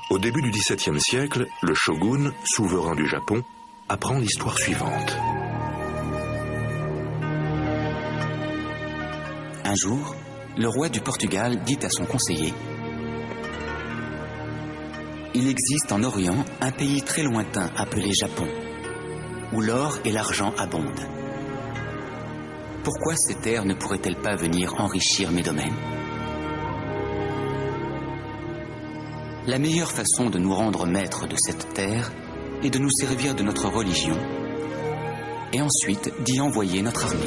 Au début du XVIIe siècle, le shogun, souverain du Japon, apprend l'histoire suivante. Un jour, le roi du Portugal dit à son conseiller: il existe en Orient un pays très lointain appelé Japon, où l'or et l'argent abondent. Pourquoi ces terres ne pourraient-elles pas venir enrichir mes domaines? La meilleure façon de nous rendre maîtres de cette terre est de nous servir de notre religion et ensuite d'y envoyer notre armée.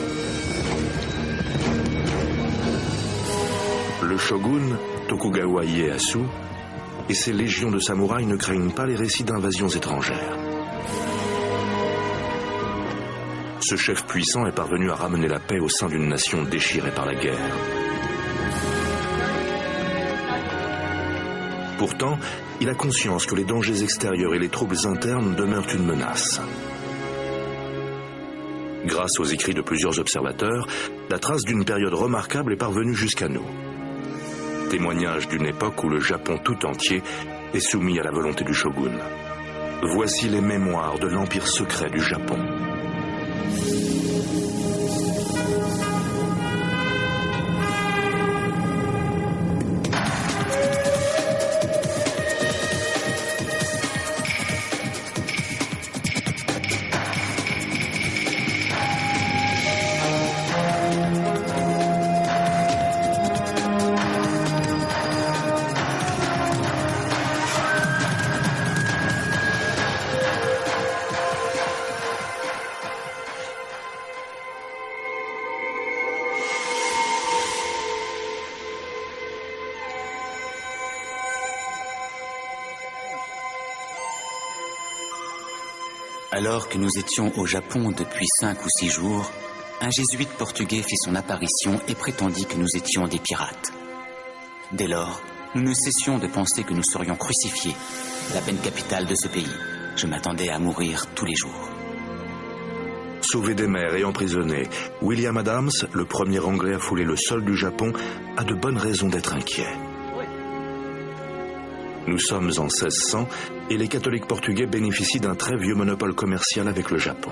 Le shogun, Tokugawa Ieyasu, et ses légions de samouraïs ne craignent pas les récits d'invasions étrangères. Ce chef puissant est parvenu à ramener la paix au sein d'une nation déchirée par la guerre. Pourtant, il a conscience que les dangers extérieurs et les troubles internes demeurent une menace. Grâce aux écrits de plusieurs observateurs, la trace d'une période remarquable est parvenue jusqu'à nous. Témoignage d'une époque où le Japon tout entier est soumis à la volonté du shogun. Voici les mémoires de l'empire secret du Japon. Alors que nous étions au Japon depuis 5 ou 6 jours, un jésuite portugais fit son apparition et prétendit que nous étions des pirates. Dès lors, nous ne cessions de penser que nous serions crucifiés, la peine capitale de ce pays. Je m'attendais à mourir tous les jours. Sauvé des mers et emprisonné, William Adams, le premier Anglais à fouler le sol du Japon, a de bonnes raisons d'être inquiet. Nous sommes en 1600 et les catholiques portugais bénéficient d'un très vieux monopole commercial avec le Japon.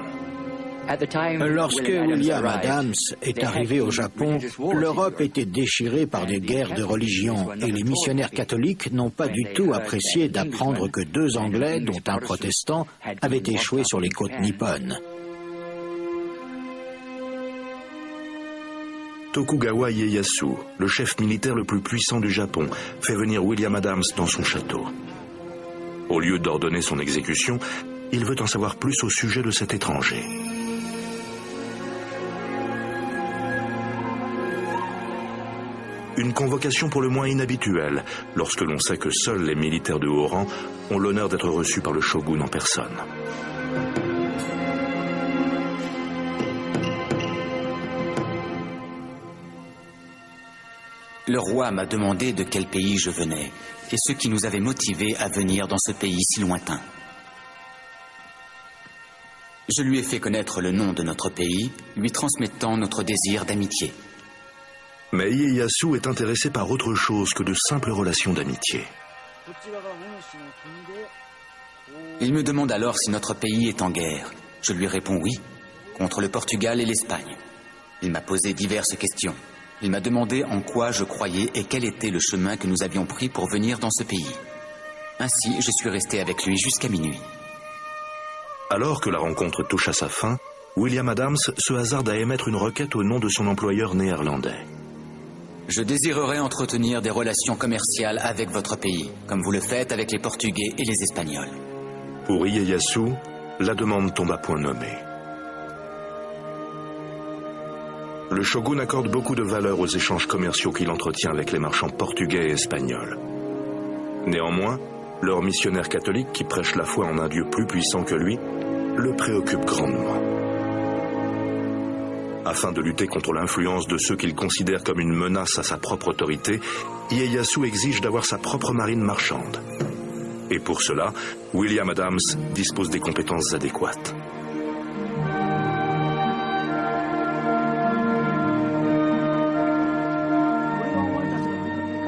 Lorsque William Adams est arrivé au Japon, l'Europe était déchirée par des guerres de religion et les missionnaires catholiques n'ont pas du tout apprécié d'apprendre que 2 Anglais, dont un protestant, avaient échoué sur les côtes nippones. Tokugawa Ieyasu, le chef militaire le plus puissant du Japon, fait venir William Adams dans son château. Au lieu d'ordonner son exécution, il veut en savoir plus au sujet de cet étranger. Une convocation pour le moins inhabituelle, lorsque l'on sait que seuls les militaires de haut rang ont l'honneur d'être reçus par le shogun en personne. Le roi m'a demandé de quel pays je venais et ce qui nous avait motivés à venir dans ce pays si lointain. Je lui ai fait connaître le nom de notre pays, lui transmettant notre désir d'amitié. Mais Ieyasu est intéressé par autre chose que de simples relations d'amitié. Il me demande alors si notre pays est en guerre. Je lui réponds oui, contre le Portugal et l'Espagne. Il m'a posé diverses questions. Il m'a demandé en quoi je croyais et quel était le chemin que nous avions pris pour venir dans ce pays. Ainsi, je suis resté avec lui jusqu'à minuit. Alors que la rencontre touche à sa fin, William Adams se hasarde à émettre une requête au nom de son employeur néerlandais. Je désirerais entretenir des relations commerciales avec votre pays, comme vous le faites avec les Portugais et les Espagnols. Pour Ieyasu, la demande tombe à point nommé. Le shogun accorde beaucoup de valeur aux échanges commerciaux qu'il entretient avec les marchands portugais et espagnols. Néanmoins, leur missionnaire catholique, qui prêche la foi en un Dieu plus puissant que lui, le préoccupe grandement. Afin de lutter contre l'influence de ceux qu'il considère comme une menace à sa propre autorité, Ieyasu exige d'avoir sa propre marine marchande. Et pour cela, William Adams dispose des compétences adéquates.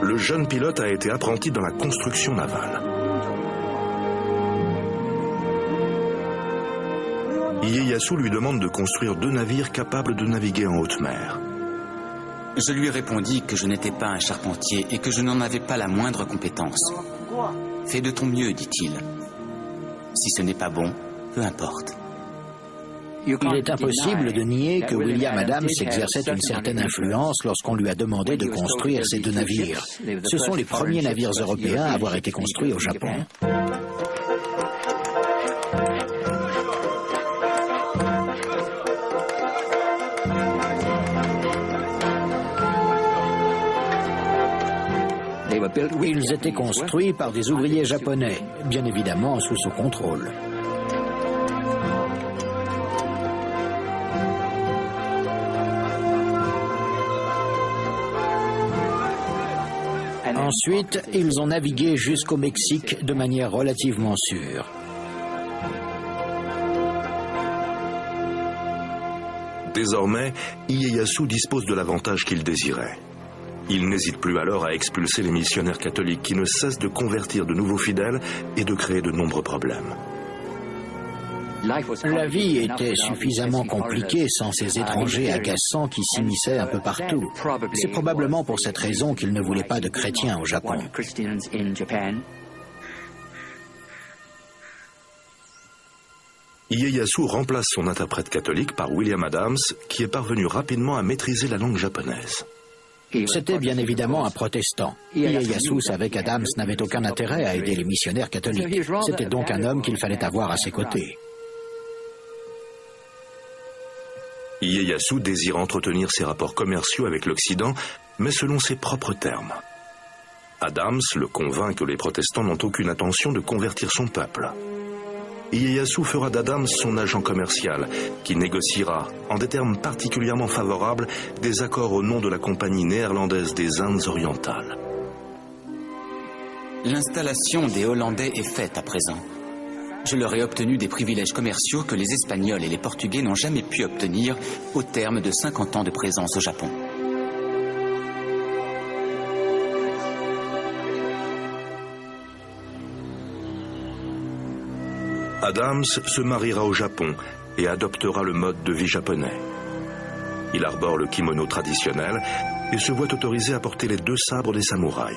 Le jeune pilote a été apprenti dans la construction navale. Ieyasu lui demande de construire 2 navires capables de naviguer en haute mer. Je lui répondis que je n'étais pas un charpentier et que je n'en avais pas la moindre compétence. « Fais de ton mieux, dit-il. Si ce n'est pas bon, peu importe. » Il est impossible de nier que William Adams exerçait une certaine influence lorsqu'on lui a demandé de construire ces 2 navires. Ce sont les premiers navires européens à avoir été construits au Japon. Ils étaient construits par des ouvriers japonais, bien évidemment sous son contrôle. Ensuite, ils ont navigué jusqu'au Mexique de manière relativement sûre. Désormais, Ieyasu dispose de l'avantage qu'il désirait. Il n'hésite plus alors à expulser les missionnaires catholiques qui ne cessent de convertir de nouveaux fidèles et de créer de nombreux problèmes. La vie était suffisamment compliquée sans ces étrangers agaçants qui s'immisçaient un peu partout. C'est probablement pour cette raison qu'il ne voulait pas de chrétiens au Japon. Ieyasu remplace son interprète catholique par William Adams, qui est parvenu rapidement à maîtriser la langue japonaise. C'était bien évidemment un protestant. Ieyasu savait qu'Adams n'avait aucun intérêt à aider les missionnaires catholiques. C'était donc un homme qu'il fallait avoir à ses côtés. Ieyasu désire entretenir ses rapports commerciaux avec l'Occident, mais selon ses propres termes. Adams le convainc que les protestants n'ont aucune intention de convertir son peuple. Ieyasu fera d'Adams son agent commercial, qui négociera, en des termes particulièrement favorables, des accords au nom de la Compagnie néerlandaise des Indes orientales. L'installation des Hollandais est faite à présent. Je leur ai obtenu des privilèges commerciaux que les Espagnols et les Portugais n'ont jamais pu obtenir au terme de 50 ans de présence au Japon. Adams se mariera au Japon et adoptera le mode de vie japonais. Il arbore le kimono traditionnel et se voit autorisé à porter les 2 sabres des samouraïs.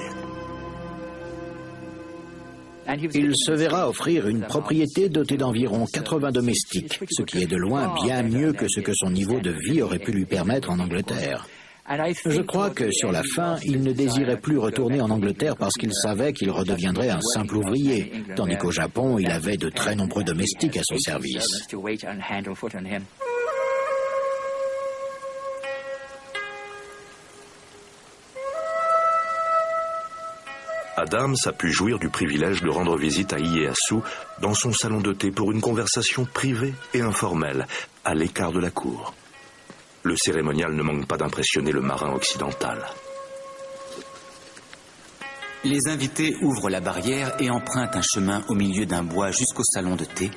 Il se verra offrir une propriété dotée d'environ 80 domestiques, ce qui est de loin bien mieux que ce que son niveau de vie aurait pu lui permettre en Angleterre. Je crois que sur la fin, il ne désirait plus retourner en Angleterre parce qu'il savait qu'il redeviendrait un simple ouvrier, tandis qu'au Japon, il avait de très nombreux domestiques à son service. Adams a pu jouir du privilège de rendre visite à Ieyasu dans son salon de thé pour une conversation privée et informelle, à l'écart de la cour. Le cérémonial ne manque pas d'impressionner le marin occidental. Les invités ouvrent la barrière et empruntent un chemin au milieu d'un bois jusqu'au salon de thé,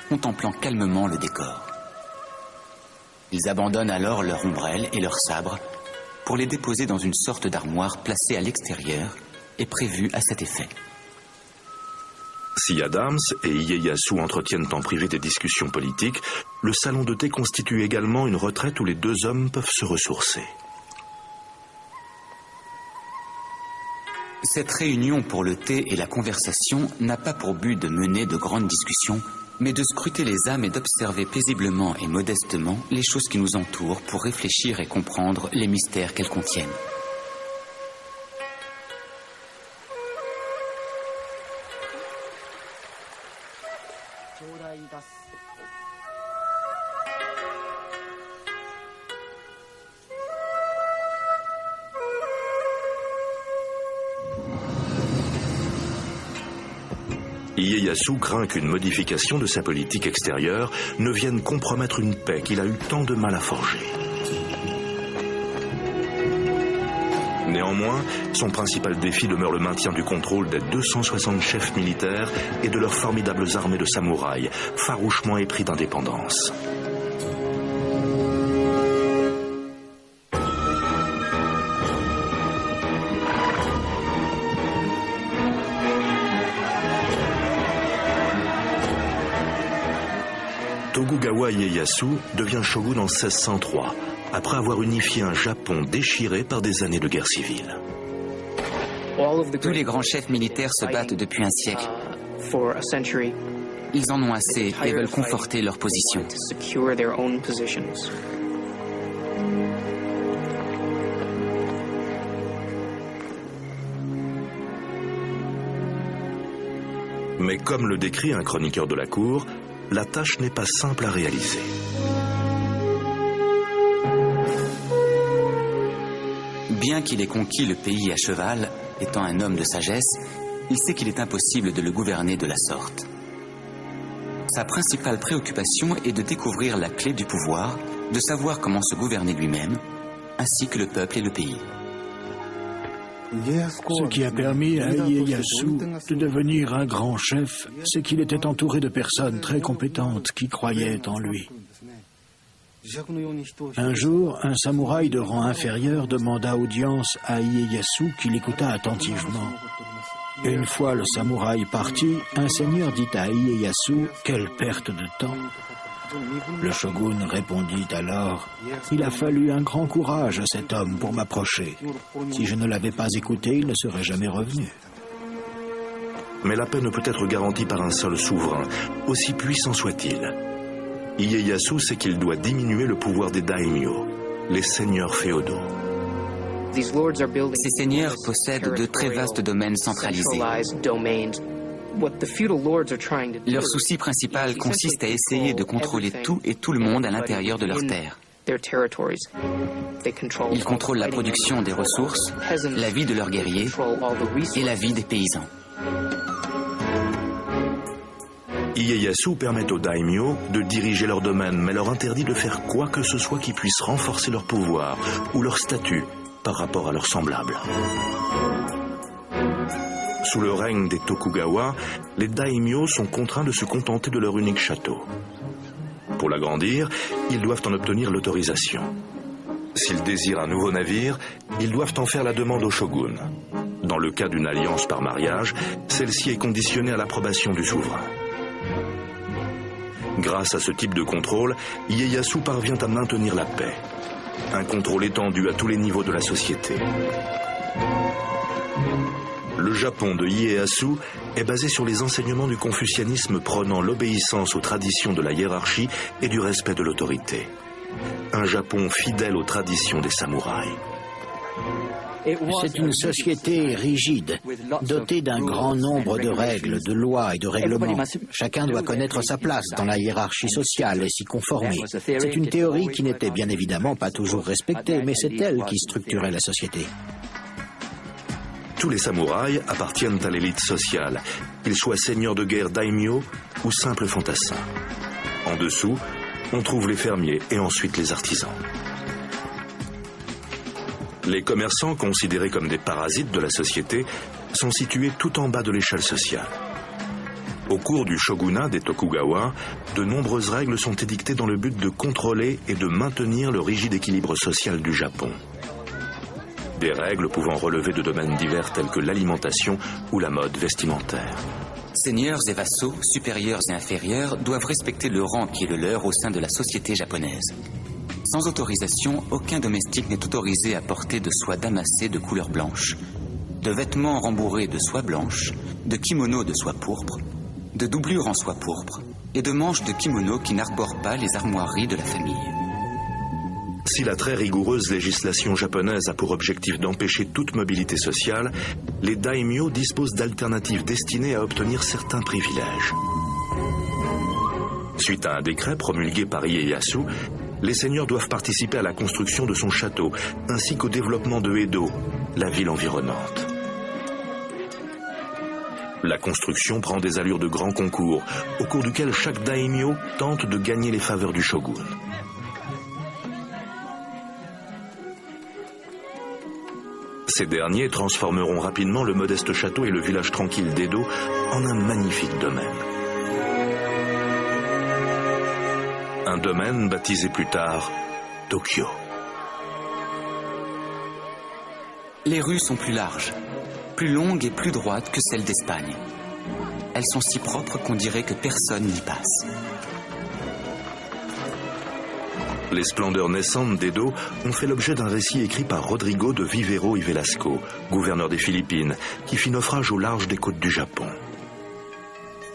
contemplant calmement le décor. Ils abandonnent alors leurs ombrelles et leurs sabres pour les déposer dans une sorte d'armoire placée à l'extérieur et prévue à cet effet. Si Adams et Ieyasu entretiennent en privé des discussions politiques, le salon de thé constitue également une retraite où les 2 hommes peuvent se ressourcer. Cette réunion pour le thé et la conversation n'a pas pour but de mener de grandes discussions, mais de scruter les âmes et d'observer paisiblement et modestement les choses qui nous entourent pour réfléchir et comprendre les mystères qu'elles contiennent. Ieyasu craint qu'une modification de sa politique extérieure ne vienne compromettre une paix qu'il a eu tant de mal à forger. Néanmoins, son principal défi demeure le maintien du contrôle des 260 chefs militaires et de leurs formidables armées de samouraïs, farouchement épris d'indépendance. Tokugawa Tokugawa Ieyasu devient shogun en 1603, après avoir unifié un Japon déchiré par des années de guerre civile. Tous les grands chefs militaires se battent depuis un siècle. Ils en ont assez et veulent conforter leur position. Mais comme le décrit un chroniqueur de la cour, la tâche n'est pas simple à réaliser. Bien qu'il ait conquis le pays à cheval, étant un homme de sagesse, il sait qu'il est impossible de le gouverner de la sorte. Sa principale préoccupation est de découvrir la clé du pouvoir, de savoir comment se gouverner lui-même, ainsi que le peuple et le pays. Ce qui a permis à Ieyasu de devenir un grand chef, c'est qu'il était entouré de personnes très compétentes qui croyaient en lui. Un jour, un samouraï de rang inférieur demanda audience à Ieyasu qui l'écouta attentivement. Une fois le samouraï parti, un seigneur dit à Ieyasu « Quelle perte de temps !» Le shogun répondit alors « Il a fallu un grand courage à cet homme pour m'approcher. Si je ne l'avais pas écouté, il ne serait jamais revenu. » Mais la paix ne peut être garantie par un seul souverain, aussi puissant soit-il. Ieyasu sait qu'il doit diminuer le pouvoir des daimyo, les seigneurs féodaux. Ces seigneurs possèdent de très vastes domaines centralisés. Leur souci principal consiste à essayer de contrôler tout et tout le monde à l'intérieur de leurs terres. Ils contrôlent la production des ressources, la vie de leurs guerriers et la vie des paysans. Ieyasu permet aux daimyo de diriger leur domaine, mais leur interdit de faire quoi que ce soit qui puisse renforcer leur pouvoir ou leur statut par rapport à leurs semblables. Sous le règne des Tokugawa, les daimyo sont contraints de se contenter de leur unique château. Pour l'agrandir, ils doivent en obtenir l'autorisation. S'ils désirent un nouveau navire, ils doivent en faire la demande au shogun. Dans le cas d'une alliance par mariage, celle-ci est conditionnée à l'approbation du souverain. Grâce à ce type de contrôle, Ieyasu parvient à maintenir la paix. Un contrôle étendu à tous les niveaux de la société. Le Japon de Ieyasu est basé sur les enseignements du confucianisme prônant l'obéissance aux traditions de la hiérarchie et du respect de l'autorité. Un Japon fidèle aux traditions des samouraïs. C'est une société rigide, dotée d'un grand nombre de règles, de lois et de règlements. Chacun doit connaître sa place dans la hiérarchie sociale et s'y conformer. C'est une théorie qui n'était bien évidemment pas toujours respectée, mais c'est elle qui structurait la société. Tous les samouraïs appartiennent à l'élite sociale, qu'ils soient seigneurs de guerre daimyo ou simples fantassins. En dessous, on trouve les fermiers et ensuite les artisans. Les commerçants, considérés comme des parasites de la société, sont situés tout en bas de l'échelle sociale. Au cours du shogunat des Tokugawa, de nombreuses règles sont édictées dans le but de contrôler et de maintenir le rigide équilibre social du Japon. Des règles pouvant relever de domaines divers tels que l'alimentation ou la mode vestimentaire. Seigneurs et vassaux, supérieurs et inférieurs, doivent respecter le rang qui est le leur au sein de la société japonaise. Sans autorisation, aucun domestique n'est autorisé à porter de soie damassée de couleur blanche, de vêtements rembourrés de soie blanche, de kimonos de soie pourpre, de doublures en soie pourpre et de manches de kimono qui n'arborent pas les armoiries de la famille. Si la très rigoureuse législation japonaise a pour objectif d'empêcher toute mobilité sociale, les daimyo disposent d'alternatives destinées à obtenir certains privilèges. Suite à un décret promulgué par Ieyasu, les seigneurs doivent participer à la construction de son château, ainsi qu'au développement de Edo, la ville environnante. La construction prend des allures de grands concours, au cours duquel chaque daimyo tente de gagner les faveurs du shogun. Ces derniers transformeront rapidement le modeste château et le village tranquille d'Edo en un magnifique domaine. Un domaine baptisé plus tard Tokyo. Les rues sont plus larges, plus longues et plus droites que celles d'Espagne. Elles sont si propres qu'on dirait que personne n'y passe. Les splendeurs naissantes d'Edo ont fait l'objet d'un récit écrit par Rodrigo de Vivero y Velasco, gouverneur des Philippines, qui fit naufrage au large des côtes du Japon.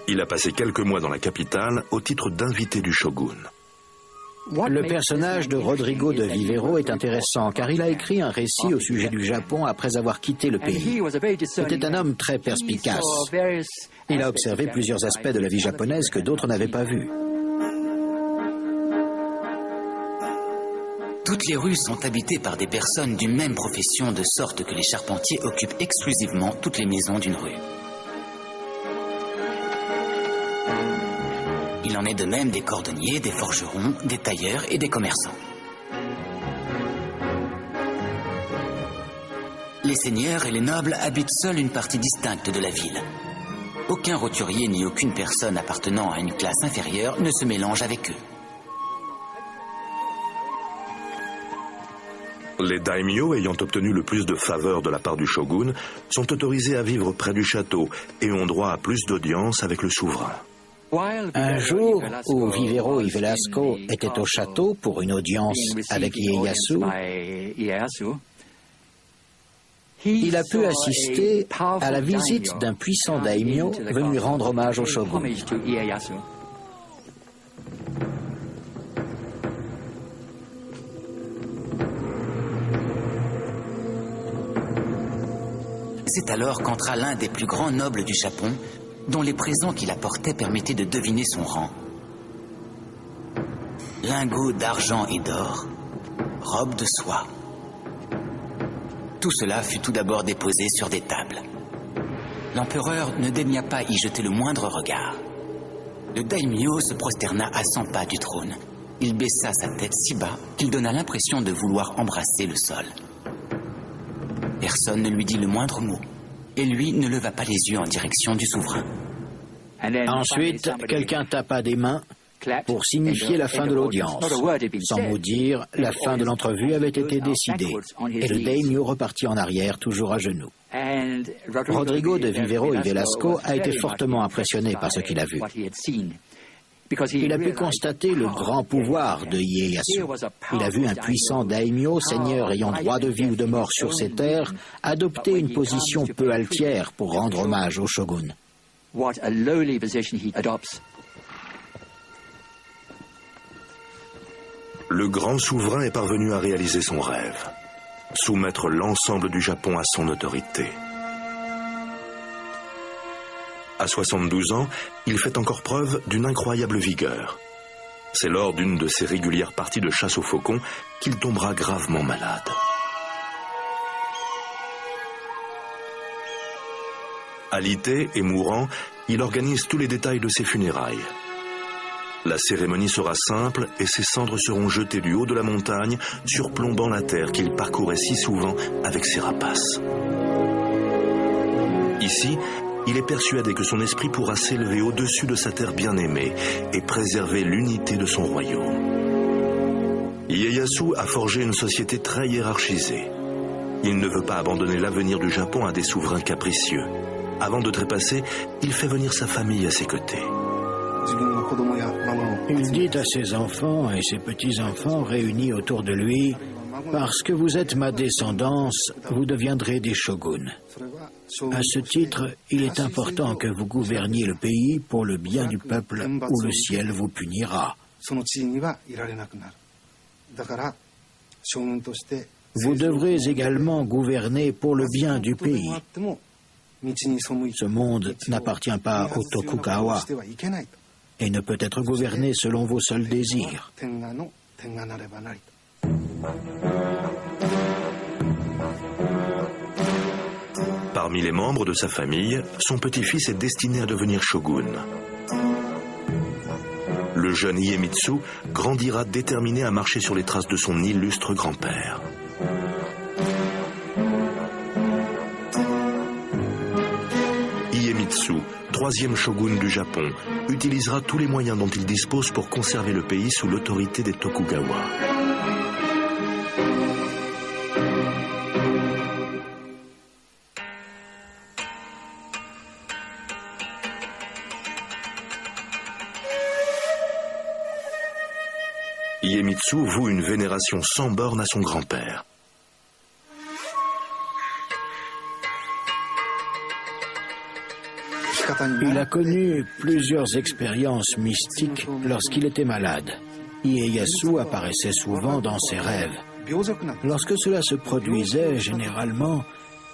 Il a passé quelques mois dans la capitale au titre d'invité du shogun. Le personnage de Rodrigo de Vivero est intéressant car il a écrit un récit au sujet du Japon après avoir quitté le pays. C'était un homme très perspicace. Il a observé plusieurs aspects de la vie japonaise que d'autres n'avaient pas vus. Toutes les rues sont habitées par des personnes d'une même profession, de sorte que les charpentiers occupent exclusivement toutes les maisons d'une rue. Il en est de même des cordonniers, des forgerons, des tailleurs et des commerçants. Les seigneurs et les nobles habitent seuls une partie distincte de la ville. Aucun roturier ni aucune personne appartenant à une classe inférieure ne se mélange avec eux. Les daimyo ayant obtenu le plus de faveurs de la part du shogun sont autorisés à vivre près du château et ont droit à plus d'audience avec le souverain. Un jour où Vivero y Velasco était au château pour une audience avec Ieyasu, il a pu assister à la visite d'un puissant daimyo venu rendre hommage au shogun. C'est alors qu'entra l'un des plus grands nobles du Japon, dont les présents qu'il apportait permettaient de deviner son rang. Lingots d'argent et d'or, robe de soie. Tout cela fut tout d'abord déposé sur des tables. L'empereur ne daigna pas y jeter le moindre regard. Le daimyo se prosterna à 100 pas du trône. Il baissa sa tête si bas qu'il donna l'impression de vouloir embrasser le sol. Personne ne lui dit le moindre mot, et lui ne leva pas les yeux en direction du souverain. Ensuite, quelqu'un tapa des mains pour signifier la fin de l'audience. Sans mot dire, la fin de l'entrevue avait été décidée, et le daimyo repartit en arrière, toujours à genoux. Rodrigo de Vivero y Velasco a été fortement impressionné par ce qu'il a vu. Il a pu constater le grand pouvoir de Ieyasu. Il a vu un puissant daimyo, seigneur ayant droit de vie ou de mort sur ses terres, adopter une position peu altière pour rendre hommage au shogun. Le grand souverain est parvenu à réaliser son rêve, soumettre l'ensemble du Japon à son autorité. À 72 ans, il fait encore preuve d'une incroyable vigueur. C'est lors d'une de ses régulières parties de chasse aux faucons qu'il tombera gravement malade. Alité et mourant, il organise tous les détails de ses funérailles. La cérémonie sera simple et ses cendres seront jetées du haut de la montagne, surplombant la terre qu'il parcourait si souvent avec ses rapaces. Ici, il est persuadé que son esprit pourra s'élever au-dessus de sa terre bien-aimée et préserver l'unité de son royaume. Ieyasu a forgé une société très hiérarchisée. Il ne veut pas abandonner l'avenir du Japon à des souverains capricieux. Avant de trépasser, il fait venir sa famille à ses côtés. Il dit à ses enfants et ses petits-enfants réunis autour de lui, « Parce que vous êtes ma descendance, vous deviendrez des shoguns. À ce titre, il est important que vous gouverniez le pays pour le bien du peuple ou le ciel vous punira. Vous devrez également gouverner pour le bien du pays. Ce monde n'appartient pas au Tokugawa et ne peut être gouverné selon vos seuls désirs. » Parmi les membres de sa famille, son petit-fils est destiné à devenir shogun. Le jeune Iemitsu grandira déterminé à marcher sur les traces de son illustre grand-père. Iemitsu, troisième shogun du Japon, utilisera tous les moyens dont il dispose pour conserver le pays sous l'autorité des Tokugawa. Iemitsu voue une vénération sans borne à son grand-père. Il a connu plusieurs expériences mystiques lorsqu'il était malade. Ieyasu apparaissait souvent dans ses rêves. Lorsque cela se produisait, généralement,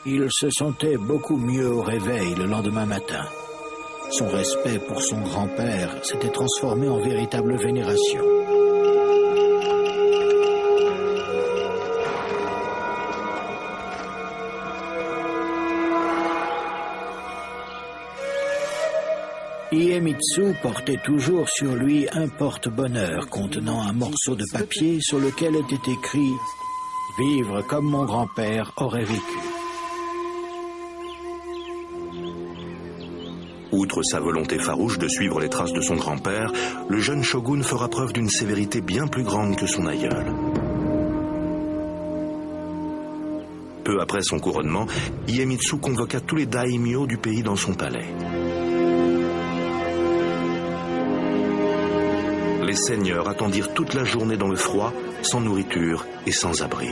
il se sentait beaucoup mieux au réveil le lendemain matin. Son respect pour son grand-père s'était transformé en véritable vénération. Iemitsu portait toujours sur lui un porte-bonheur contenant un morceau de papier sur lequel était écrit « Vivre comme mon grand-père aurait vécu ». Outre sa volonté farouche de suivre les traces de son grand-père, le jeune shogun fera preuve d'une sévérité bien plus grande que son aïeul. Peu après son couronnement, Iemitsu convoqua tous les daimyo du pays dans son palais. Les seigneurs attendirent toute la journée dans le froid, sans nourriture et sans abri.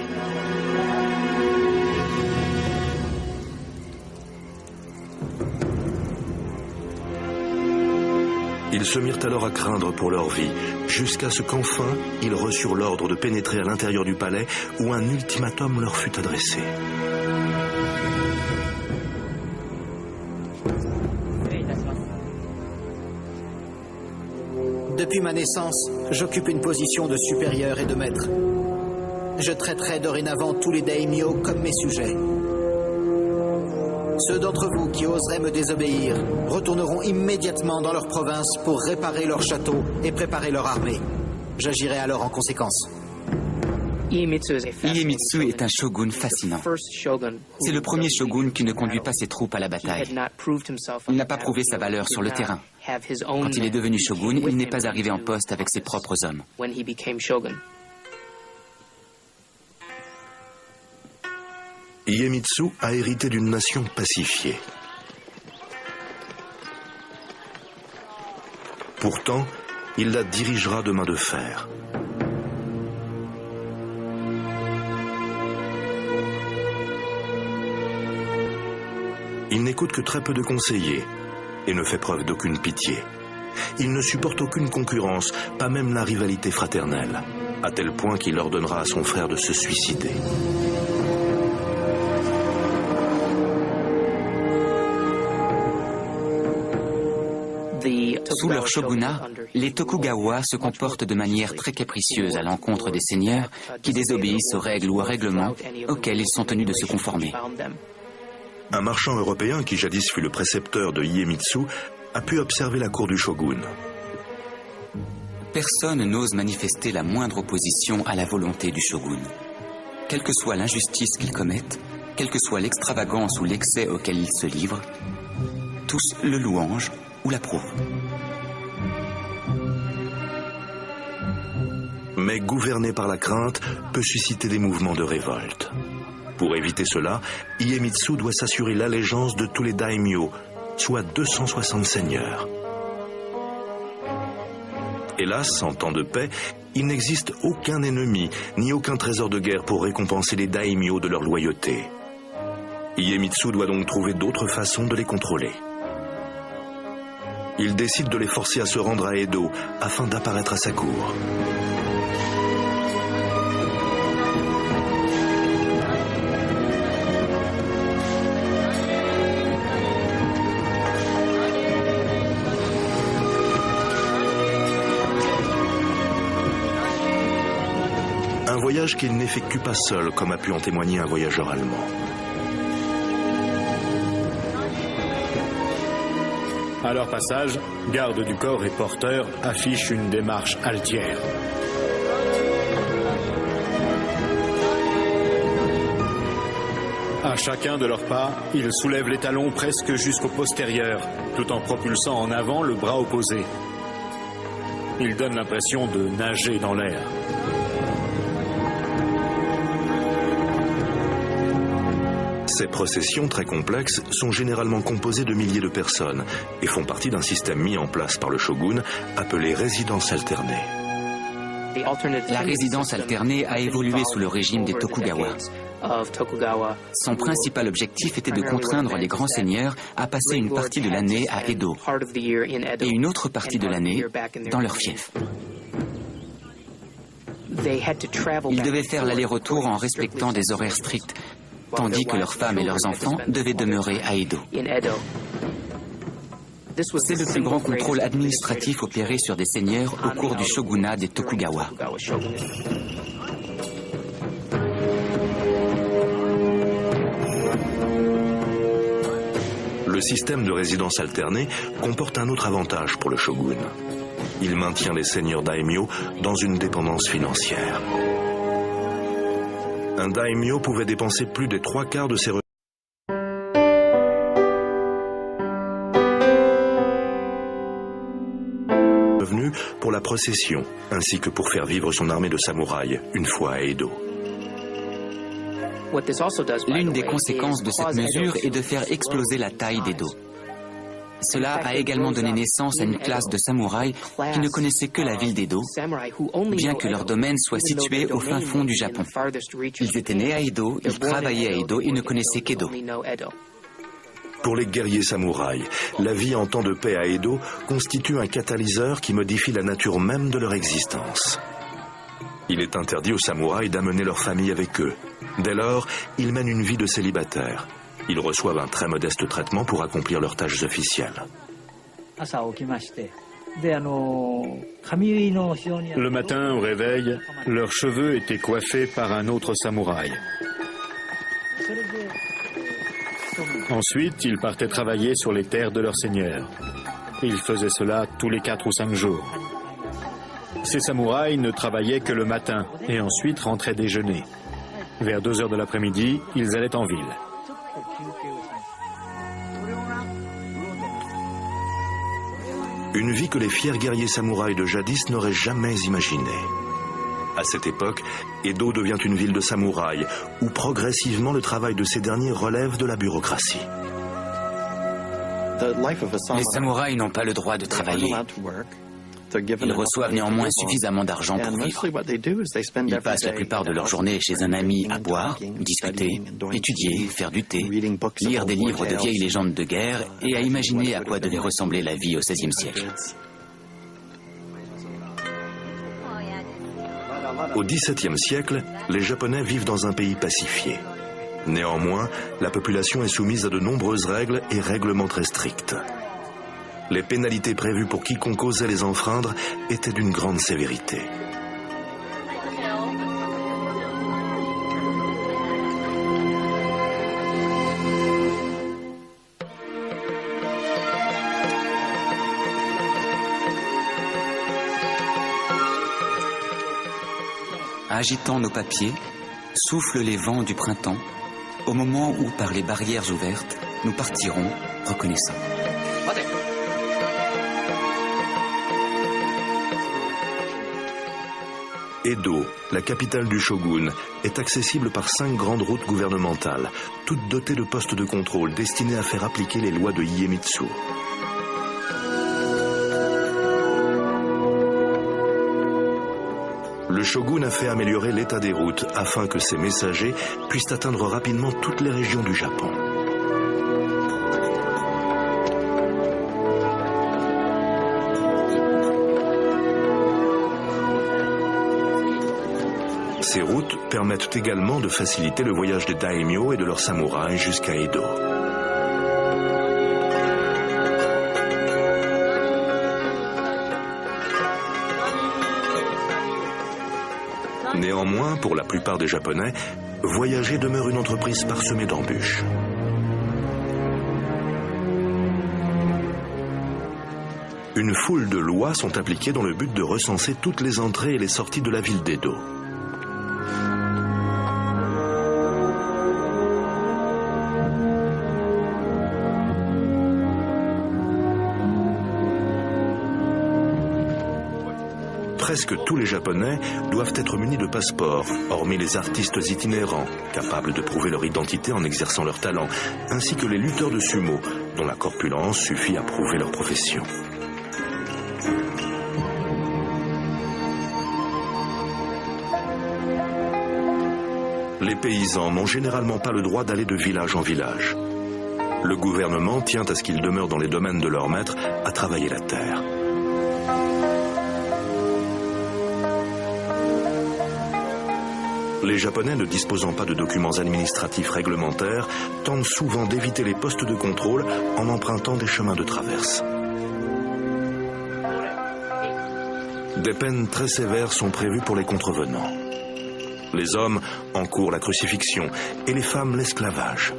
Ils se mirent alors à craindre pour leur vie, jusqu'à ce qu'enfin, ils reçurent l'ordre de pénétrer à l'intérieur du palais où un ultimatum leur fut adressé. Depuis ma naissance, j'occupe une position de supérieur et de maître. Je traiterai dorénavant tous les daimyo comme mes sujets. Ceux d'entre vous qui oseraient me désobéir retourneront immédiatement dans leur province pour réparer leur château et préparer leur armée. J'agirai alors en conséquence. Iemitsu est un shogun fascinant. C'est le premier shogun qui ne conduit pas ses troupes à la bataille. Il n'a pas prouvé sa valeur sur le terrain. Quand il est devenu shogun, il n'est pas arrivé en poste avec ses propres hommes. Iemitsu a hérité d'une nation pacifiée. Pourtant, il la dirigera de main de fer. Il n'écoute que très peu de conseillers et ne fait preuve d'aucune pitié. Il ne supporte aucune concurrence, pas même la rivalité fraternelle, à tel point qu'il ordonnera à son frère de se suicider. Sous leur shogunat, les Tokugawa se comportent de manière très capricieuse à l'encontre des seigneurs qui désobéissent aux règles ou aux règlements auxquels ils sont tenus de se conformer. Un marchand européen qui jadis fut le précepteur de Iemitsu a pu observer la cour du shogun. Personne n'ose manifester la moindre opposition à la volonté du shogun. Quelle que soit l'injustice qu'il commette, quelle que soit l'extravagance ou l'excès auquel il se livre, tous le louangent ou l'approuvent. Mais gouverné par la crainte peut susciter des mouvements de révolte. Pour éviter cela, Iemitsu doit s'assurer l'allégeance de tous les daimyo, soit 260 seigneurs. Hélas, en temps de paix, il n'existe aucun ennemi, ni aucun trésor de guerre pour récompenser les daimyo de leur loyauté. Iemitsu doit donc trouver d'autres façons de les contrôler. Il décide de les forcer à se rendre à Edo afin d'apparaître à sa cour. Un voyage qu'il n'effectue pas seul, comme a pu en témoigner un voyageur allemand. À leur passage, gardes du corps et porteurs affichent une démarche altière. À chacun de leurs pas, ils soulèvent les talons presque jusqu'au postérieur, tout en propulsant en avant le bras opposé. Ils donnent l'impression de nager dans l'air. Ces processions très complexes sont généralement composées de milliers de personnes et font partie d'un système mis en place par le shogun appelé résidence alternée. La résidence alternée a évolué sous le régime des Tokugawa. Son principal objectif était de contraindre les grands seigneurs à passer une partie de l'année à Edo et une autre partie de l'année dans leur fief. Ils devaient faire l'aller-retour en respectant des horaires stricts, tandis que leurs femmes et leurs enfants devaient demeurer à Edo. C'est le plus grand contrôle administratif opéré sur des seigneurs au cours du shogunat des Tokugawa. Le système de résidence alternée comporte un autre avantage pour le shogun. Il maintient les seigneurs daimyo dans une dépendance financière. Un daimyo pouvait dépenser plus des 3/4 de ses revenus pour la procession, ainsi que pour faire vivre son armée de samouraïs une fois à Edo. L'une des conséquences de cette mesure est de faire exploser la taille d'Edo. Cela a également donné naissance à une classe de samouraïs qui ne connaissaient que la ville d'Edo, bien que leur domaine soit situé au fin fond du Japon. Ils étaient nés à Edo, ils travaillaient à Edo et ne connaissaient qu'Edo. Pour les guerriers samouraïs, la vie en temps de paix à Edo constitue un catalyseur qui modifie la nature même de leur existence. Il est interdit aux samouraïs d'amener leur famille avec eux. Dès lors, ils mènent une vie de célibataire. Ils reçoivent un très modeste traitement pour accomplir leurs tâches officielles. Le matin, au réveil, leurs cheveux étaient coiffés par un autre samouraï. Ensuite, ils partaient travailler sur les terres de leur seigneur. Ils faisaient cela tous les 4 ou 5 jours. Ces samouraïs ne travaillaient que le matin et ensuite rentraient déjeuner. Vers 2 heures de l'après-midi, ils allaient en ville. Une vie que les fiers guerriers samouraïs de jadis n'auraient jamais imaginée. À cette époque, Edo devient une ville de samouraïs, où progressivement le travail de ces derniers relève de la bureaucratie. Les samouraïs n'ont pas le droit de travailler. Ils reçoivent néanmoins suffisamment d'argent pour vivre. Ils passent la plupart de leur journée chez un ami à boire, discuter, étudier, faire du thé, lire des livres de vieilles légendes de guerre et à imaginer à quoi devait ressembler la vie au XVIe siècle. Au XVIIe siècle, les Japonais vivent dans un pays pacifié. Néanmoins, la population est soumise à de nombreuses règles et règlements très stricts. Les pénalités prévues pour quiconque osait les enfreindre étaient d'une grande sévérité. Agitant nos papiers, soufflent les vents du printemps, au moment où, par les barrières ouvertes, nous partirons reconnaissants. Edo, la capitale du shogun, est accessible par 5 grandes routes gouvernementales, toutes dotées de postes de contrôle destinés à faire appliquer les lois de Iemitsu. Le shogun a fait améliorer l'état des routes afin que ses messagers puissent atteindre rapidement toutes les régions du Japon. Ces routes permettent également de faciliter le voyage des daimyo et de leurs samouraïs jusqu'à Edo. Néanmoins, pour la plupart des Japonais, voyager demeure une entreprise parsemée d'embûches. Une foule de lois sont appliquées dans le but de recenser toutes les entrées et les sorties de la ville d'Edo. Presque tous les Japonais doivent être munis de passeports, hormis les artistes itinérants, capables de prouver leur identité en exerçant leur talent, ainsi que les lutteurs de sumo, dont la corpulence suffit à prouver leur profession. Les paysans n'ont généralement pas le droit d'aller de village en village. Le gouvernement tient à ce qu'ils demeurent dans les domaines de leur maître à travailler la terre. Les Japonais, ne disposant pas de documents administratifs réglementaires, tentent souvent d'éviter les postes de contrôle en empruntant des chemins de traverse. Des peines très sévères sont prévues pour les contrevenants. Les hommes encourent la crucifixion et les femmes l'esclavage.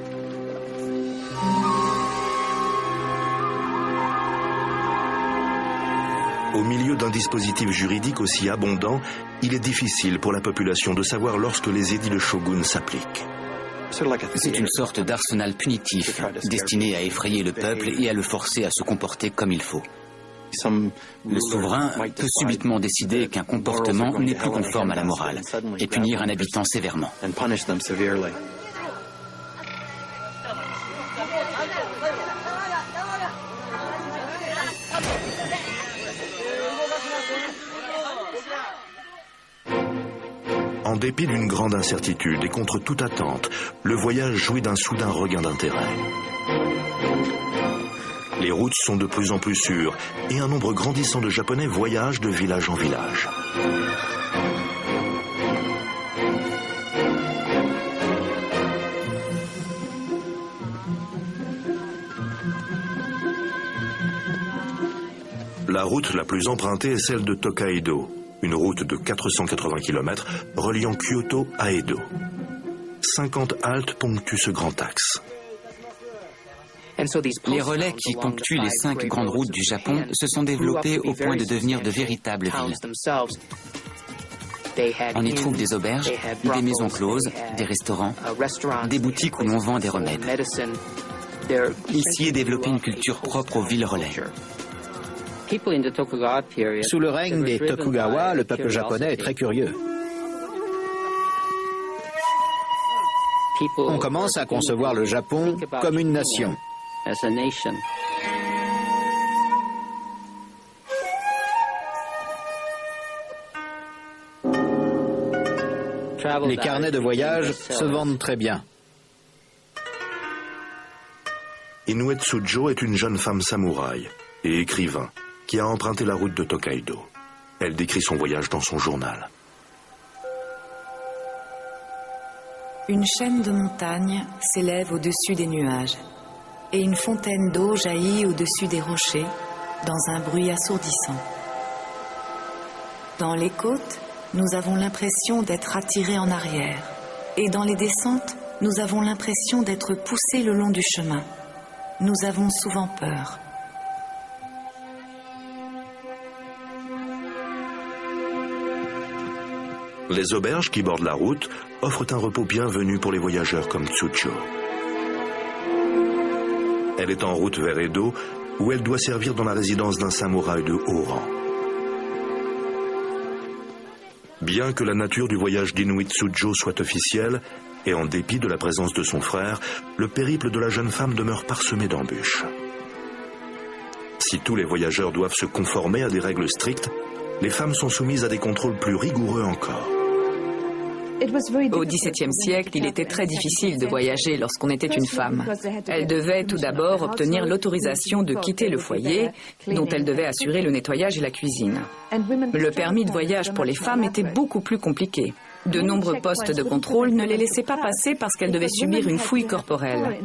Au milieu d'un dispositif juridique aussi abondant, il est difficile pour la population de savoir lorsque les édits de shogun s'appliquent. C'est une sorte d'arsenal punitif, destiné à effrayer le peuple et à le forcer à se comporter comme il faut. Le souverain peut subitement décider qu'un comportement n'est plus conforme à la morale et punir un habitant sévèrement. En dépit d'une grande incertitude et contre toute attente, le voyage jouit d'un soudain regain d'intérêt. Les routes sont de plus en plus sûres et un nombre grandissant de Japonais voyagent de village en village. La route la plus empruntée est celle de Tokaido, une route de 480 km reliant Kyoto à Edo. 50 haltes ponctuent ce grand axe. Les relais qui ponctuent les 5 grandes routes du Japon se sont développés au point de devenir de véritables villes. On y trouve des auberges, des maisons closes, des restaurants, des boutiques où l'on vend des remèdes. Ici est développée une culture propre aux villes relais. Sous le règne des Tokugawa, le peuple japonais est très curieux. On commence à concevoir le Japon comme une nation. Les carnets de voyage se vendent très bien. Inoue Tsujo est une jeune femme samouraï et écrivain qui a emprunté la route de Tokaido. Elle décrit son voyage dans son journal. Une chaîne de montagnes s'élève au-dessus des nuages et une fontaine d'eau jaillit au-dessus des rochers dans un bruit assourdissant. Dans les côtes, nous avons l'impression d'être attirés en arrière et dans les descentes, nous avons l'impression d'être poussés le long du chemin. Nous avons souvent peur. Les auberges qui bordent la route offrent un repos bienvenu pour les voyageurs comme Tsujo. Elle est en route vers Edo, où elle doit servir dans la résidence d'un samouraï de haut rang. Bien que la nature du voyage d'Inoue Tsujo soit officielle, et en dépit de la présence de son frère, le périple de la jeune femme demeure parsemé d'embûches. Si tous les voyageurs doivent se conformer à des règles strictes, les femmes sont soumises à des contrôles plus rigoureux encore. Au XVIIe siècle, il était très difficile de voyager lorsqu'on était une femme. Elle devait tout d'abord obtenir l'autorisation de quitter le foyer, dont elle devait assurer le nettoyage et la cuisine. Le permis de voyage pour les femmes était beaucoup plus compliqué. De nombreux postes de contrôle ne les laissaient pas passer parce qu'elles devaient subir une fouille corporelle.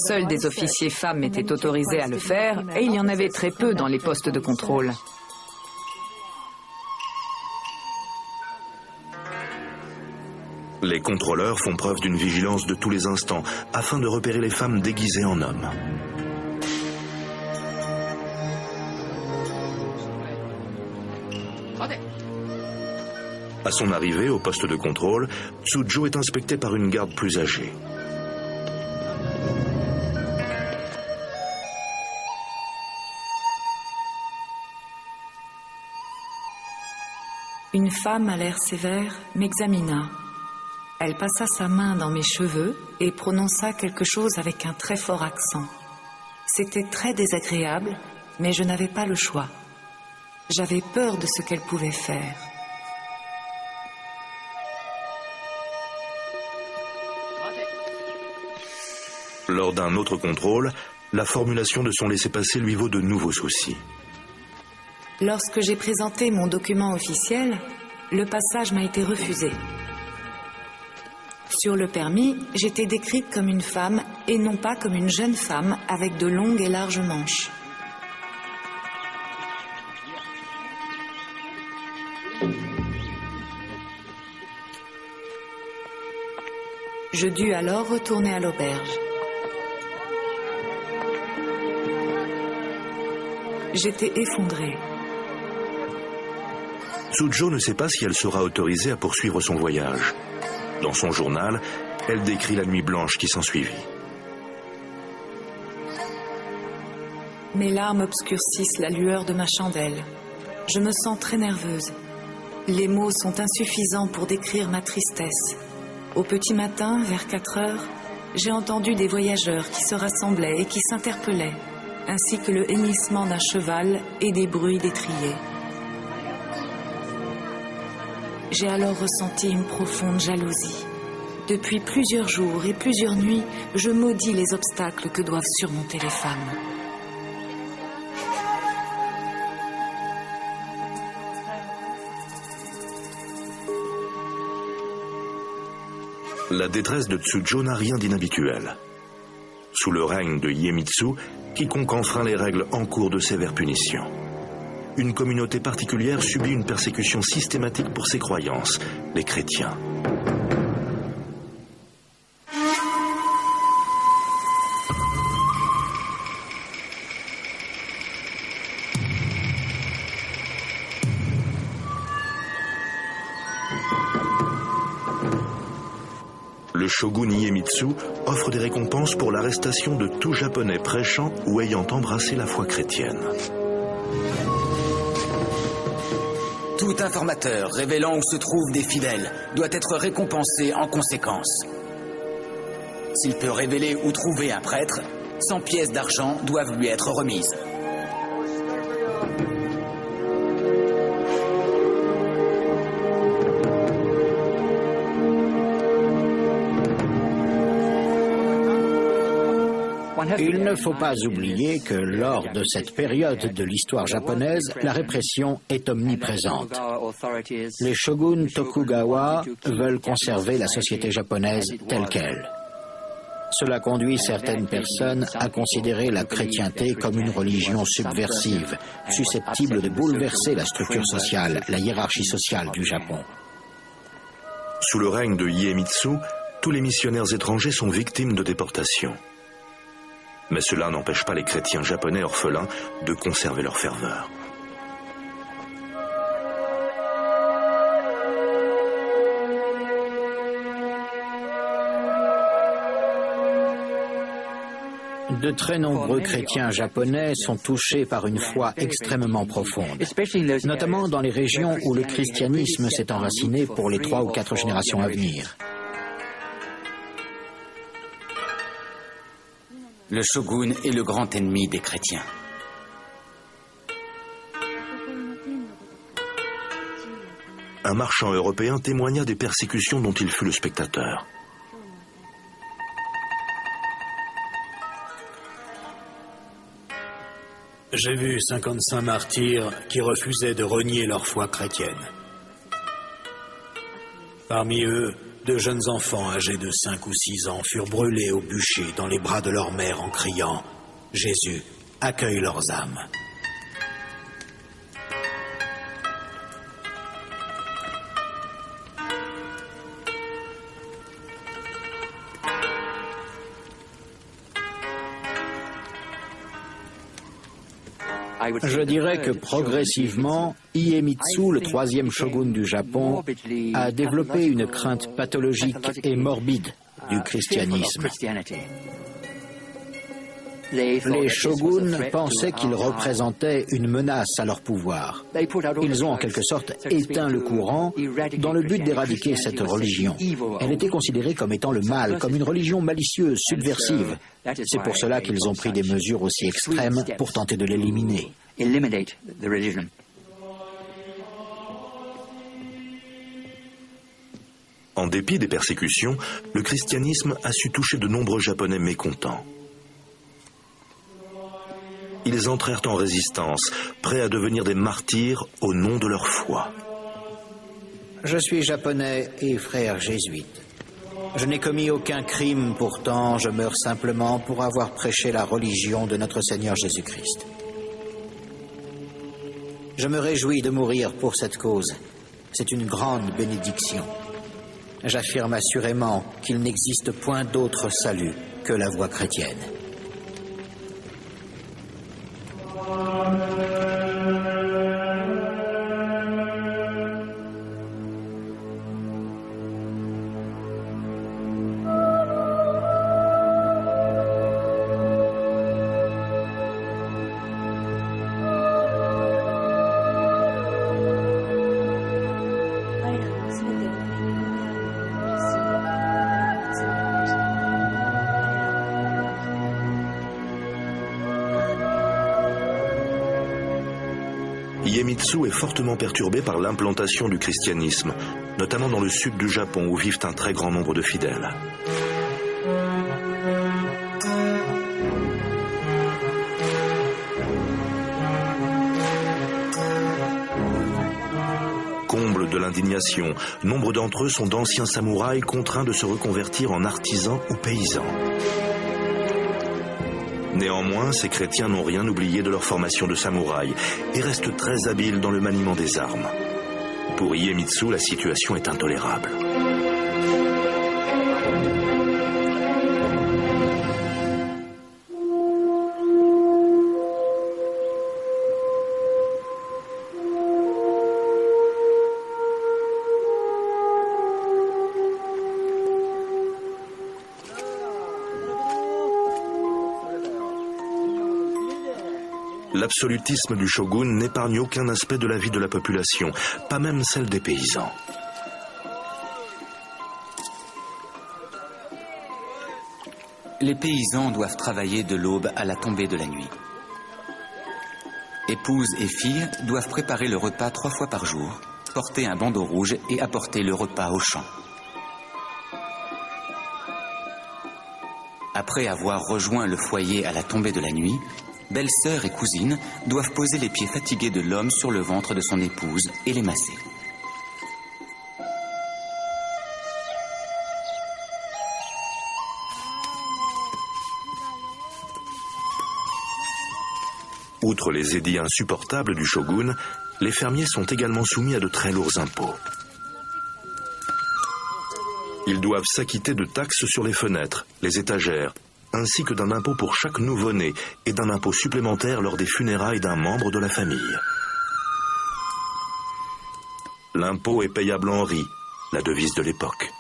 Seuls des officiers femmes étaient autorisés à le faire et il y en avait très peu dans les postes de contrôle. Les contrôleurs font preuve d'une vigilance de tous les instants afin de repérer les femmes déguisées en hommes. À son arrivée au poste de contrôle, Tsujo est inspectée par une garde plus âgée. Une femme à l'air sévère m'examina. Elle passa sa main dans mes cheveux et prononça quelque chose avec un très fort accent. C'était très désagréable, mais je n'avais pas le choix. J'avais peur de ce qu'elle pouvait faire. Lors d'un autre contrôle, la formulation de son laissez-passer lui vaut de nouveaux soucis. Lorsque j'ai présenté mon document officiel, le passage m'a été refusé. Sur le permis, j'étais décrite comme une femme et non pas comme une jeune femme avec de longues et larges manches. Je dus alors retourner à l'auberge. J'étais effondrée. Tsujo ne sait pas si elle sera autorisée à poursuivre son voyage. Dans son journal, elle décrit la nuit blanche qui s'ensuivit. Mes larmes obscurcissent la lueur de ma chandelle. Je me sens très nerveuse. Les mots sont insuffisants pour décrire ma tristesse. Au petit matin, vers 4 heures, j'ai entendu des voyageurs qui se rassemblaient et qui s'interpellaient, ainsi que le hennissement d'un cheval et des bruits d'étriers. J'ai alors ressenti une profonde jalousie. Depuis plusieurs jours et plusieurs nuits, je maudis les obstacles que doivent surmonter les femmes. La détresse de Tsujo n'a rien d'inhabituel. Sous le règne de Iemitsu, quiconque enfreint les règles encourt de sévères punitions. Une communauté particulière subit une persécution systématique pour ses croyances, les chrétiens. Le shogun Iemitsu offre des récompenses pour l'arrestation de tout japonais prêchant ou ayant embrassé la foi chrétienne. Tout informateur révélant où se trouvent des fidèles doit être récompensé en conséquence. S'il peut révéler où trouver un prêtre, 100 pièces d'argent doivent lui être remises. Il ne faut pas oublier que lors de cette période de l'histoire japonaise, la répression est omniprésente. Les shoguns Tokugawa veulent conserver la société japonaise telle qu'elle. Cela conduit certaines personnes à considérer la chrétienté comme une religion subversive, susceptible de bouleverser la structure sociale, la hiérarchie sociale du Japon. Sous le règne de Iemitsu, tous les missionnaires étrangers sont victimes de déportation. Mais cela n'empêche pas les chrétiens japonais orphelins de conserver leur ferveur. De très nombreux chrétiens japonais sont touchés par une foi extrêmement profonde, notamment dans les régions où le christianisme s'est enraciné pour les 3 ou 4 générations à venir. Le shogun est le grand ennemi des chrétiens. Un marchand européen témoigna des persécutions dont il fut le spectateur. J'ai vu 55 martyrs qui refusaient de renier leur foi chrétienne. Parmi eux, 2 jeunes enfants âgés de 5 ou 6 ans furent brûlés au bûcher dans les bras de leur mère en criant « Jésus, accueille leurs âmes ». Je dirais que progressivement, Iemitsu, le 3e shogun du Japon, a développé une crainte pathologique et morbide du christianisme. Les shoguns pensaient qu'ils représentaient une menace à leur pouvoir. Ils ont en quelque sorte éteint le courant dans le but d'éradiquer cette religion. Elle était considérée comme étant le mal, comme une religion malicieuse, subversive. C'est pour cela qu'ils ont pris des mesures aussi extrêmes pour tenter de l'éliminer. En dépit des persécutions, le christianisme a su toucher de nombreux Japonais mécontents. Ils entrèrent en résistance, prêts à devenir des martyrs au nom de leur foi. Je suis japonais et frère jésuite. Je n'ai commis aucun crime, pourtant je meurs simplement pour avoir prêché la religion de notre Seigneur Jésus-Christ. Je me réjouis de mourir pour cette cause. C'est une grande bénédiction. J'affirme assurément qu'il n'existe point d'autre salut que la voie chrétienne. Iemitsu est fortement perturbé par l'implantation du christianisme, notamment dans le sud du Japon où vivent un très grand nombre de fidèles. Comble de l'indignation, nombre d'entre eux sont d'anciens samouraïs contraints de se reconvertir en artisans ou paysans. Néanmoins, ces chrétiens n'ont rien oublié de leur formation de samouraï et restent très habiles dans le maniement des armes. Pour Iemitsu, la situation est intolérable. L'absolutisme du shogun n'épargne aucun aspect de la vie de la population, pas même celle des paysans. Les paysans doivent travailler de l'aube à la tombée de la nuit. Épouses et filles doivent préparer le repas 3 fois par jour, porter un bandeau rouge et apporter le repas au champ. Après avoir rejoint le foyer à la tombée de la nuit, belle-sœur et cousine doivent poser les pieds fatigués de l'homme sur le ventre de son épouse et les masser. Outre les édits insupportables du shogun, les fermiers sont également soumis à de très lourds impôts. Ils doivent s'acquitter de taxes sur les fenêtres, les étagères, ainsi que d'un impôt pour chaque nouveau-né et d'un impôt supplémentaire lors des funérailles d'un membre de la famille. L'impôt est payable en riz, la devise de l'époque.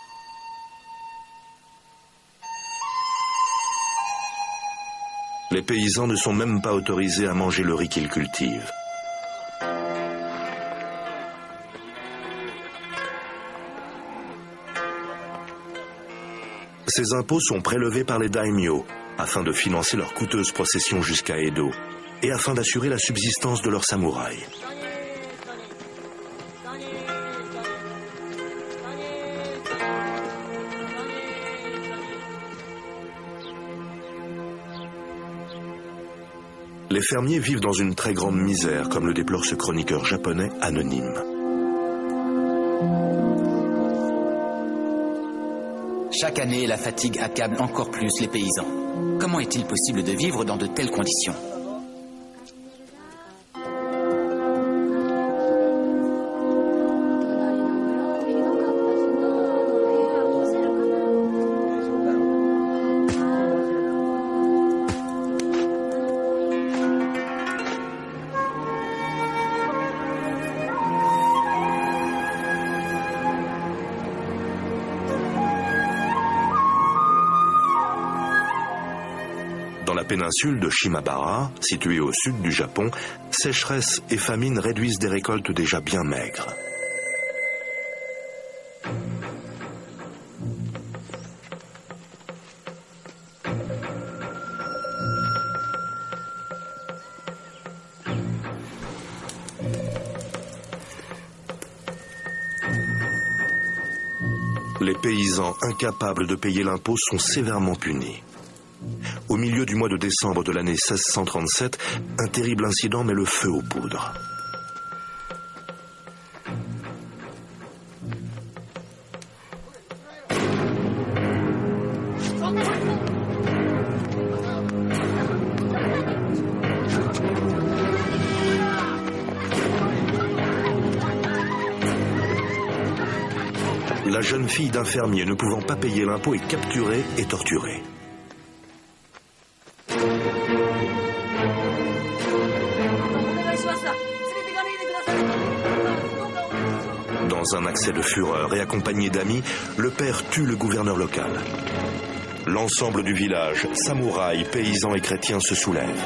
Les paysans ne sont même pas autorisés à manger le riz qu'ils cultivent. Ces impôts sont prélevés par les daimyo afin de financer leurs coûteuses processions jusqu'à Edo et afin d'assurer la subsistance de leurs samouraïs. Les fermiers vivent dans une très grande misère, comme le déplore ce chroniqueur japonais anonyme. Chaque année, la fatigue accable encore plus les paysans. Comment est-il possible de vivre dans de telles conditions ? Dans la péninsule de Shimabara, située au sud du Japon, sécheresse et famine réduisent des récoltes déjà bien maigres. Les paysans incapables de payer l'impôt sont sévèrement punis. Au milieu du mois de décembre de l'année 1637, un terrible incident met le feu aux poudres. La jeune fille d'un fermier ne pouvant pas payer l'impôt est capturée et torturée. Dans un accès de fureur et accompagné d'amis, le père tue le gouverneur local. L'ensemble du village, samouraïs, paysans et chrétiens se soulèvent.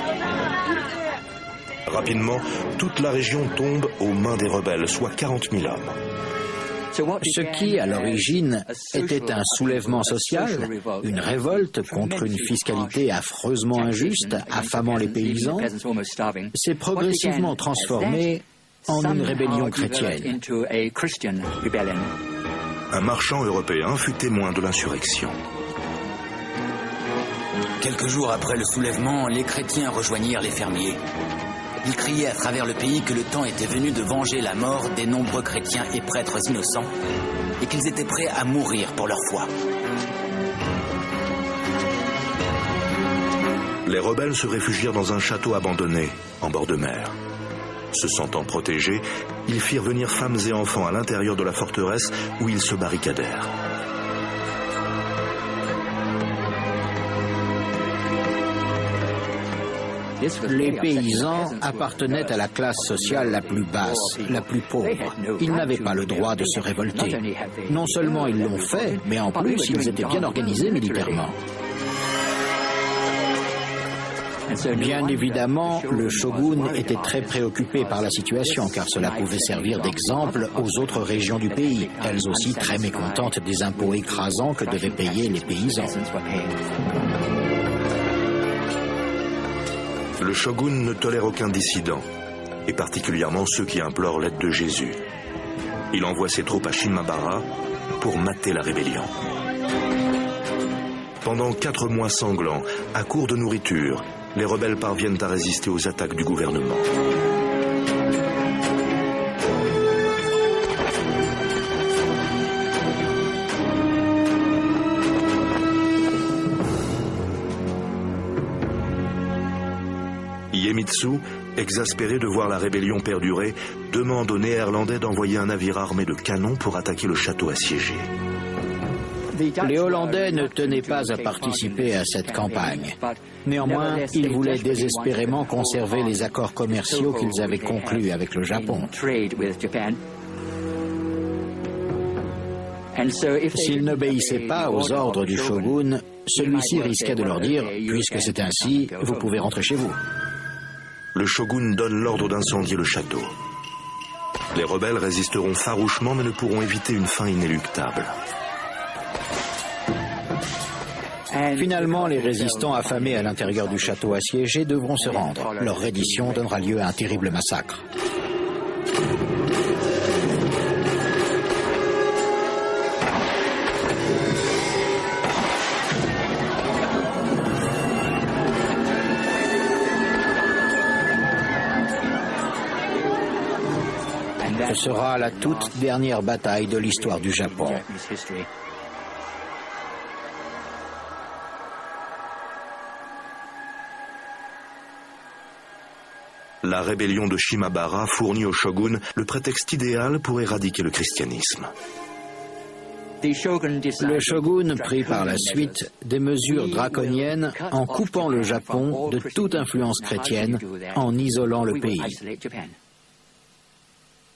Rapidement, toute la région tombe aux mains des rebelles, soit 40 000 hommes. Ce qui, à l'origine, était un soulèvement social, une révolte contre une fiscalité affreusement injuste, affamant les paysans, s'est progressivement transformé en une rébellion chrétienne. Un marchand européen fut témoin de l'insurrection. Quelques jours après le soulèvement, les chrétiens rejoignirent les fermiers. Ils criaient à travers le pays que le temps était venu de venger la mort des nombreux chrétiens et prêtres innocents et qu'ils étaient prêts à mourir pour leur foi. Les rebelles se réfugièrent dans un château abandonné, en bord de mer. Se sentant protégés, ils firent venir femmes et enfants à l'intérieur de la forteresse où ils se barricadèrent. Les paysans appartenaient à la classe sociale la plus basse, la plus pauvre. Ils n'avaient pas le droit de se révolter. Non seulement ils l'ont fait, mais en plus ils étaient bien organisés militairement. Bien évidemment, le shogun était très préoccupé par la situation, car cela pouvait servir d'exemple aux autres régions du pays, elles aussi très mécontentes des impôts écrasants que devaient payer les paysans. Le shogun ne tolère aucun dissident, et particulièrement ceux qui implorent l'aide de Jésus. Il envoie ses troupes à Shimabara pour mater la rébellion. Pendant 4 mois sanglants, à court de nourriture, les rebelles parviennent à résister aux attaques du gouvernement. Iemitsu, exaspéré de voir la rébellion perdurer, demande aux Néerlandais d'envoyer un navire armé de canons pour attaquer le château assiégé. Les Hollandais ne tenaient pas à participer à cette campagne. Néanmoins, ils voulaient désespérément conserver les accords commerciaux qu'ils avaient conclus avec le Japon. S'ils n'obéissaient pas aux ordres du shogun, celui-ci risquait de leur dire « Puisque c'est ainsi, vous pouvez rentrer chez vous ». Le shogun donne l'ordre d'incendier le château. Les rebelles résisteront farouchement mais ne pourront éviter une fin inéluctable. Finalement, les résistants affamés à l'intérieur du château assiégé devront se rendre. Leur reddition donnera lieu à un terrible massacre. Ce sera la toute dernière bataille de l'histoire du Japon. La rébellion de Shimabara fournit au shogun le prétexte idéal pour éradiquer le christianisme. Le shogun prit par la suite des mesures draconiennes en coupant le Japon de toute influence chrétienne, en isolant le pays.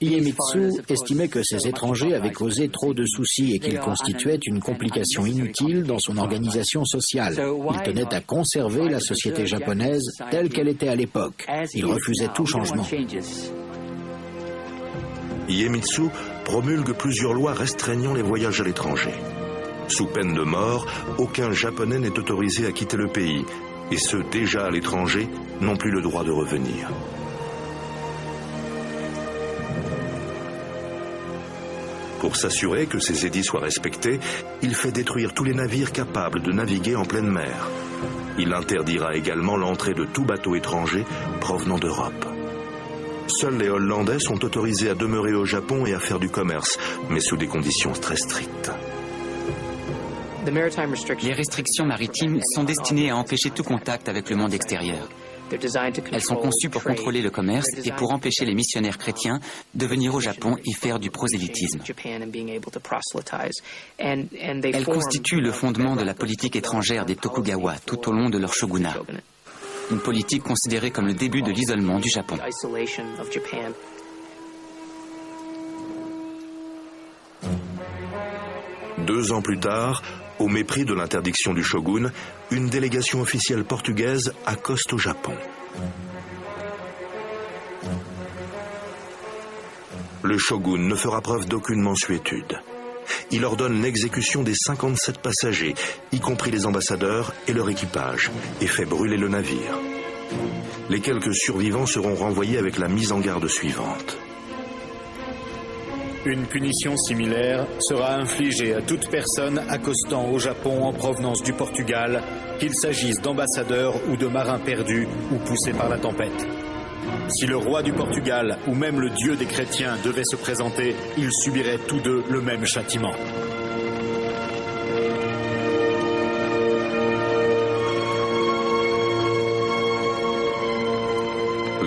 Iemitsu estimait que ces étrangers avaient causé trop de soucis et qu'ils constituaient une complication inutile dans son organisation sociale. Il tenait à conserver la société japonaise telle qu'elle était à l'époque. Il refusait tout changement. Iemitsu promulgue plusieurs lois restreignant les voyages à l'étranger. Sous peine de mort, aucun Japonais n'est autorisé à quitter le pays, et ceux déjà à l'étranger n'ont plus le droit de revenir. Pour s'assurer que ses édits soient respectés, il fait détruire tous les navires capables de naviguer en pleine mer. Il interdira également l'entrée de tout bateau étranger provenant d'Europe. Seuls les Hollandais sont autorisés à demeurer au Japon et à faire du commerce, mais sous des conditions très strictes. Les restrictions maritimes sont destinées à empêcher tout contact avec le monde extérieur. Elles sont conçues pour contrôler le commerce et pour empêcher les missionnaires chrétiens de venir au Japon y faire du prosélytisme. Elles constituent le fondement de la politique étrangère des Tokugawa tout au long de leur shogunat. Une politique considérée comme le début de l'isolement du Japon. 2 ans plus tard, au mépris de l'interdiction du shogun, une délégation officielle portugaise accoste au Japon. Le shogun ne fera preuve d'aucune mansuétude. Il ordonne l'exécution des 57 passagers, y compris les ambassadeurs et leur équipage, et fait brûler le navire. Les quelques survivants seront renvoyés avec la mise en garde suivante. Une punition similaire sera infligée à toute personne accostant au Japon en provenance du Portugal, qu'il s'agisse d'ambassadeurs ou de marins perdus ou poussés par la tempête. Si le roi du Portugal ou même le dieu des chrétiens devait se présenter, ils subiraient tous deux le même châtiment.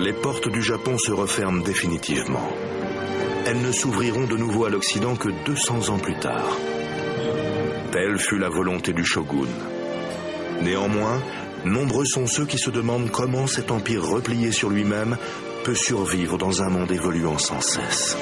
Les portes du Japon se referment définitivement. Elles ne s'ouvriront de nouveau à l'Occident que 200 ans plus tard. Telle fut la volonté du shogun. Néanmoins, nombreux sont ceux qui se demandent comment cet empire replié sur lui-même peut survivre dans un monde évoluant sans cesse.